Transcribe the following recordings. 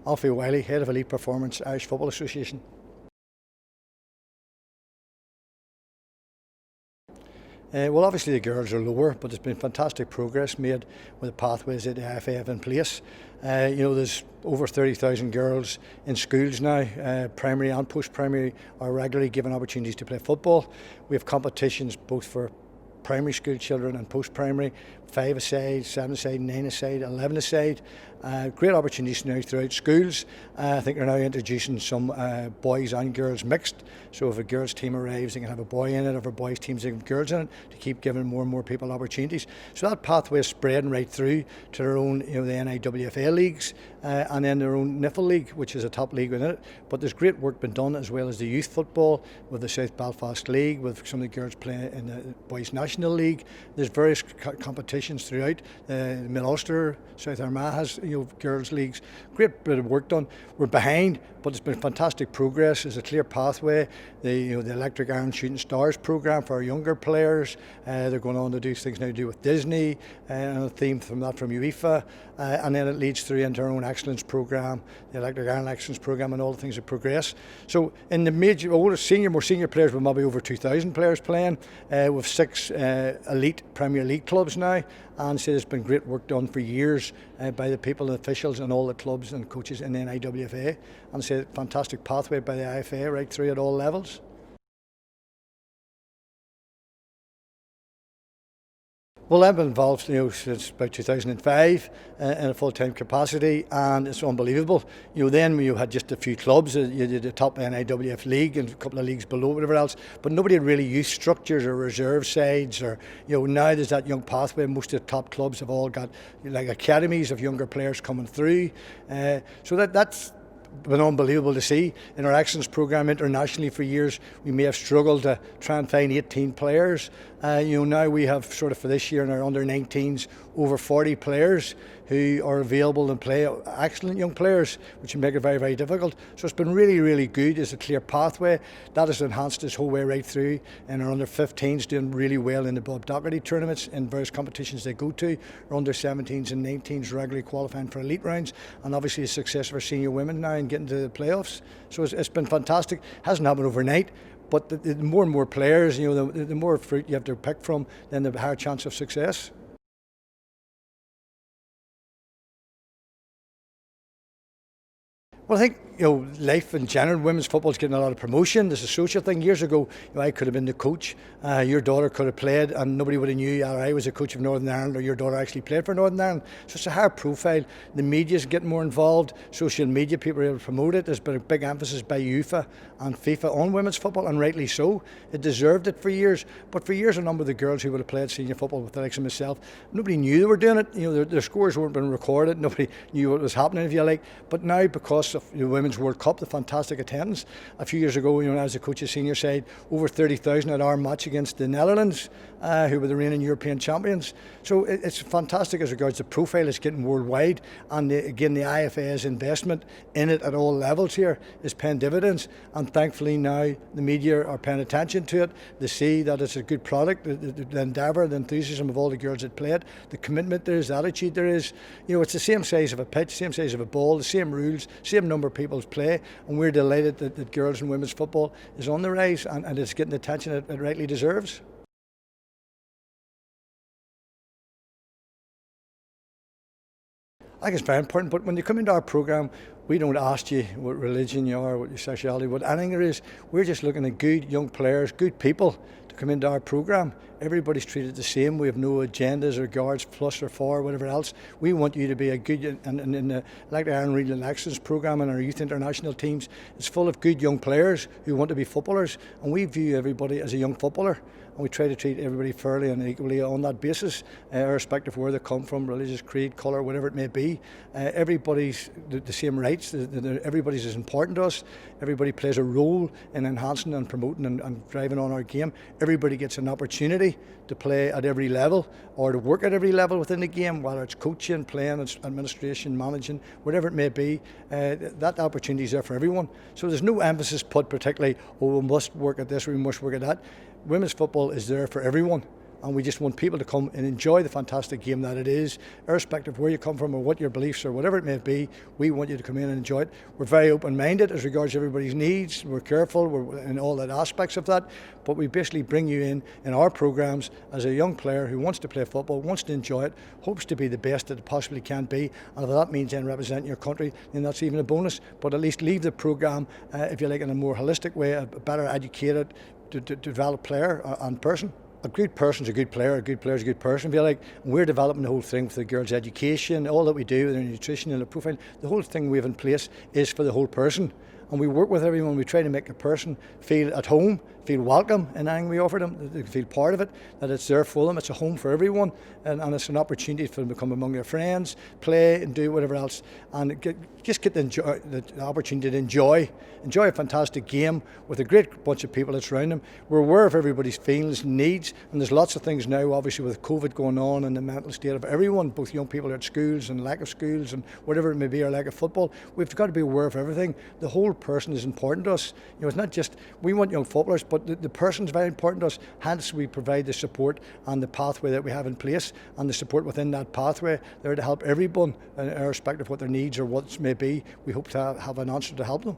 Alfie Wylie, Head of Elite Performance, Irish Football Association. Well, obviously the girls are lower, but there's been fantastic progress made with the pathways that the IFA have in place. There's over 30,000 girls in schools now, primary and post-primary, are regularly given opportunities to play football. We have competitions both for primary school children and post-primary, 5-a-side, 7-a-side, 9-a-side, 11-a-side. Great opportunities now throughout schools. I think they're now introducing some boys and girls mixed. So if a girls team arrives, they can have a boy in it. If a boys team, they can have girls in it, to keep giving more and more people opportunities. So that pathway is spreading right through to their own, the NIWFA leagues, and then their own NIFL league, which is a top league within it. But there's great work been done, as well as the youth football with the South Belfast League, with some of the girls playing in the Boys National League. There's various competitions throughout. Mid-Ulster, South Armagh has girls leagues. Great bit of work done. We're behind, but it's been fantastic progress. There's a clear pathway. The Electric Iron Shooting Stars programme for our younger players. They're going on to do things now to do with Disney, and a theme from that from UEFA, and then it leads through into our own excellence programme, the Electric Iron Excellence programme, and all the things that progress. So in the more senior players, we've maybe over 2,000 players playing, with 6 elite Premier League clubs now, and so there's been great work done for years by the people and officials and all the clubs and coaches in the NIWFA, and so fantastic pathway by the IFA right through at all levels. Well, I've been involved since about 2005 in a full-time capacity, and it's unbelievable. Then you had just a few clubs, you did the top NIWF league and a couple of leagues below, whatever else, but nobody had really used structures or reserve sides, or now there's that young pathway. Most of the top clubs have all got like academies of younger players coming through, so that's been unbelievable to see. In our excellence programme internationally for years, we may have struggled to try and find 18 players. Now we have sort of for this year in our under-19s over 40 players who are available and play, excellent young players, which can make it very, very difficult. So it's been really, really good. It's a clear pathway. That has enhanced this whole way right through. And our under-15s doing really well in the Bob Doherty tournaments in various competitions they go to. Our under-17s and 19s regularly qualifying for elite rounds. And obviously the success of our senior women now in getting to the playoffs. So it's been fantastic. Hasn't happened overnight. But the more and more players, the more fruit you have to pick from, then the higher chance of success. Well, I think life in general, women's football is getting a lot of promotion. There's a social thing. Years ago, I could have been the coach. Your daughter could have played, and nobody would have knew I was a coach of Northern Ireland, or your daughter actually played for Northern Ireland. So it's a higher profile. The media's getting more involved. Social media, people are able to promote it. There's been a big emphasis by UEFA and FIFA on women's football, and rightly so. It deserved it for years. But for years, a number of the girls who would have played senior football with the likes of myself, nobody knew they were doing it. Their scores weren't being recorded. Nobody knew what was happening, if you like. But now, because of the Women's World Cup, the fantastic attendance. A few years ago, I was a coach of senior side, over 30,000 at our match against the Netherlands, who were the reigning European champions. So it's fantastic as regards the profile. It's getting worldwide, and again, the IFA's investment in it at all levels here is paying dividends. And thankfully now the media are paying attention to it. They see that it's a good product. The endeavour, the enthusiasm of all the girls that play it, the commitment there is, the attitude there is. It's the same size of a pitch, same size of a ball, the same rules, same number of people play, and we're delighted that girls and women's football is on the rise, and it's getting the attention it rightly deserves. I think it's very important, but when you come into our programme, we don't ask you what religion you are, what your sexuality, what anything there is. We're just looking at good young players, good people to come into our programme. Everybody's treated the same. We have no agendas or guards, plus or for, whatever else. We want you to be a good, and in the like the Iron Regional Excellence programme and our youth international teams, it's full of good young players who want to be footballers, and we view everybody as a young footballer. And we try to treat everybody fairly and equally on that basis, irrespective of where they come from, religious creed, colour, whatever it may be. Everybody's the same rights. Everybody's as important to us. Everybody plays a role in enhancing and promoting and driving on our game. Everybody gets an opportunity to play at every level, or to work at every level within the game, whether it's coaching, playing, administration, managing, whatever it may be. That opportunity is there for everyone. So there's no emphasis put particularly, we must work at this or we must work at that. Women's football is there for everyone, and we just want people to come and enjoy the fantastic game that it is, irrespective of where you come from or what your beliefs or whatever it may be. We want you to come in and enjoy it. We're very open-minded as regards everybody's needs. We're careful in all the aspects of that, but we basically bring you in our programs as a young player who wants to play football, wants to enjoy it, hopes to be the best that it possibly can be, and if that means then representing your country, then that's even a bonus. But at least leave the program, if you like, in a more holistic way, a better educated, to develop player and person. A good person's a good player, a good player's a good person, if you like. And we're developing the whole thing for the girls' education, all that we do with their nutrition and the profile. The whole thing we have in place is for the whole person. And we work with everyone. We try to make a person feel at home, feel welcome in anything we offer them, they feel part of it, that it's there for them. It's a home for everyone, and it's an opportunity for them to come among their friends, play and do whatever else, and just get the opportunity to enjoy a fantastic game with a great bunch of people that's around them. We're aware of everybody's feelings and needs, and there's lots of things now, obviously, with COVID going on and the mental state of everyone, both young people at schools and lack of schools and whatever it may be, or lack of football. We've got to be aware of everything. The whole person is important to us. It's not just, we want young footballers, but the person is very important to us. Hence, we provide the support and the pathway that we have in place, and the support within that pathway there to help everyone, irrespective of what their needs or what it may be. We hope to have an answer to help them.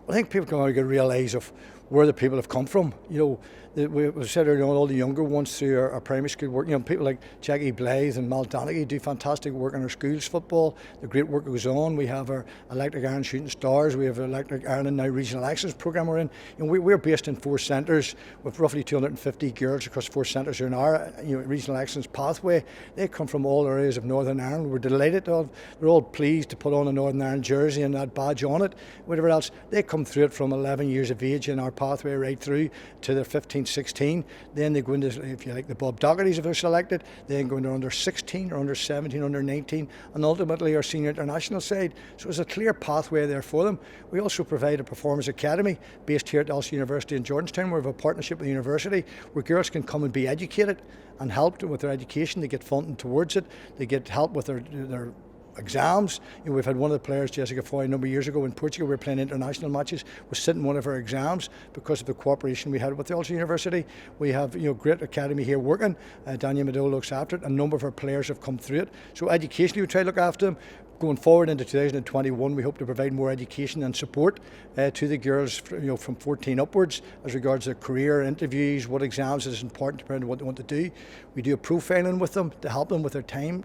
I think people can get a realise of where the people have come from. We said earlier on, all the younger ones through our primary school work. People like Jackie Blythe and Mal Donaghy do fantastic work in our schools football. The great work goes on. We have our Electric Iron Shooting Stars. We have our Electric Ireland Now Regional Excellence programme we're in. We're based in 4 centres with roughly 250 girls across 4 centres in our Regional Excellence pathway. They come from all areas of Northern Ireland. We're delighted. They're all pleased to put on a Northern Ireland jersey and that badge on it. Whatever else, they come through it from 11 years of age in our pathway right through to their 15, 16. Then they go into, if you like, the Bob Dohertys if they're selected. Then go into under 16 or under 17, under 19, and ultimately our senior international side. So there's a clear pathway there for them. We also provide a performance academy based here at Ulster University in Georgetown. We have a partnership with the university where girls can come and be educated and helped with their education. They get funding towards it. They get help with their exams. We've had one of the players, Jessica Foy, a number of years ago in Portugal. We were playing international matches, was sitting one of her exams because of the cooperation we had with the Ulster University. We have great academy here working. Daniel Mado looks after it. A number of our players have come through it. So educationally we try to look after them. Going forward into 2021, we hope to provide more education and support to the girls, from 14 upwards, as regards their career, interviews, what exams is important depending on what they want to do. We do a profiling with them to help them with their time,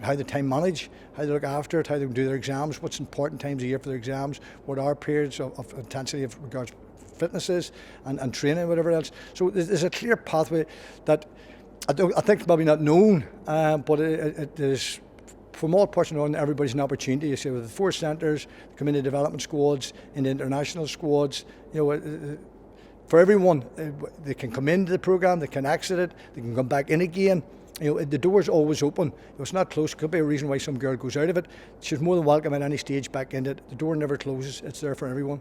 how they time manage, how they look after it, how they do their exams, what's important times of year for their exams, what are periods of intensity of regards fitnesses and training, whatever else. So there's a clear pathway that I think is probably not known, but it is. From all parts of Northern, everybody's an opportunity. You see, with the 4 centres, the community development squads, and the international squads, for everyone, they can come into the programme, they can exit it, they can come back in again. The door's always open. It's not closed. Could be a reason why some girl goes out of it. She's more than welcome at any stage back in it. The door never closes. It's there for everyone.